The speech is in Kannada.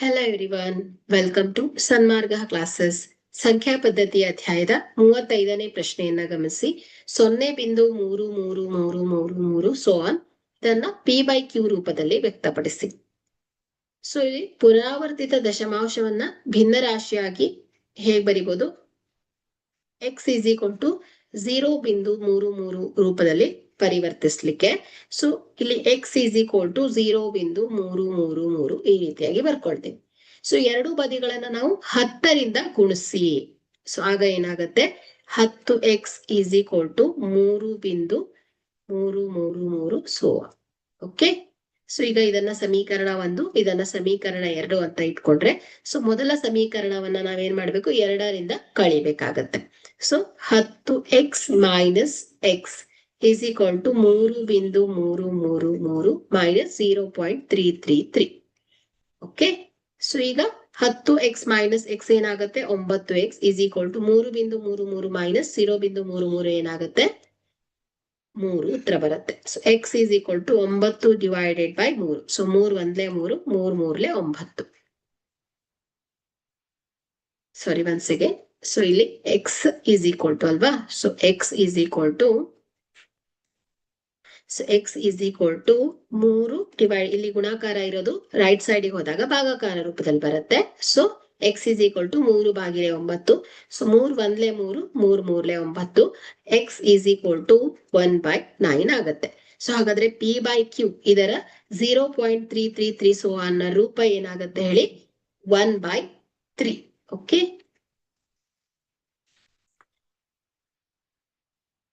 Hello everyone, welcome to Sanmarga classes. ಸಂಖ್ಯಾ ಪದ್ಧತಿಯ ಅಧ್ಯಾಯದ 35ನೇ ಪ್ರಶ್ನೆಯನ್ನ ಗಮನಿಸಿ. 0.333333 ಸೋ ಆನ್ ಇದನ್ನ P/Q ರೂಪದಲ್ಲಿ ವ್ಯಕ್ತಪಡಿಸಿ. ಸೊ ಇಲ್ಲಿ ಪುನರಾವರ್ತಿತ ದಶಮಾಂಶವನ್ನ ಭಿನ್ನ ರಾಶಿಯಾಗಿ ಹೇಗೆ ಬರಿಬಹುದು? x is equal to 0.33 ರೂಪದಲ್ಲಿ ಪರಿವರ್ತಿಸ್ಲಿಕ್ಕೆ. ಸೊ ಇಲ್ಲಿ x is equal to 0.333 ಈ ರೀತಿಯಾಗಿ ಬರ್ಕೊಳ್ತೇವೆ. ಸೊ ಎರಡು ಬದಿಗಳನ್ನ ನಾವು 10ರಿಂದ ಗುಣಿಸಿ. ಸೊ ಆಗ ಏನಾಗುತ್ತೆ? 10x is equal to 3.333 so okay. So ಈಗ ಇದನ್ನ ಸಮೀಕರಣ 1, ಇದನ್ನ ಸಮೀಕರಣ 2 ಅಂತ ಇಟ್ಕೊಂಡ್ರೆ, ಸೊ ಮೊದಲ ಸಮೀಕರಣವನ್ನ ನಾವೇನ್ ಮಾಡ್ಬೇಕು? 2ರಿಂದ ಕಳಿಬೇಕಾಗತ್ತೆ. So 10x minus x is equal to 3.333 minus 0.333. Okay. So ಈಗ 10x ಮೈನಸ್ x ಏನಾಗುತ್ತೆ? 9x is equal to 3.33 minus 0.33 ಏನಾಗುತ್ತೆ? 3 ಉತ್ತರ ಬರುತ್ತೆ. So x is equal to 9 divided by 3. So 3 ಒಂದ್ಲೆ 3, 3 ಮೂರ್ಲೆ 9. Sorry, once again. So ಇಲ್ಲಿ x is equal to ಅಲ್ವಾ? So x is equal to 3 divide, ಇಲ್ಲಿ ಗುಣಾಕಾರ ಇರೋದು ರೈಟ್ ಸೈಡ್ಗೆ ಹೋದಾಗ ಭಾಗಾಕಾರ ರೂಪದಲ್ಲಿ ಬರುತ್ತೆ. So x is equal to 3/9. So 3 ಒಂದ್ಲೆ 3, 3 ಮೂರ್ಲೆ 9. x is equal to 1/9 ಆಗುತ್ತೆ. ಸೊ ಹಾಗಾದ್ರೆ P/Q ಇದರ 0.333 ಸೊ ಅನ್ನೋ ರೂಪ ಏನಾಗುತ್ತೆ ಹೇಳಿ? 1/3. ಓಕೆ.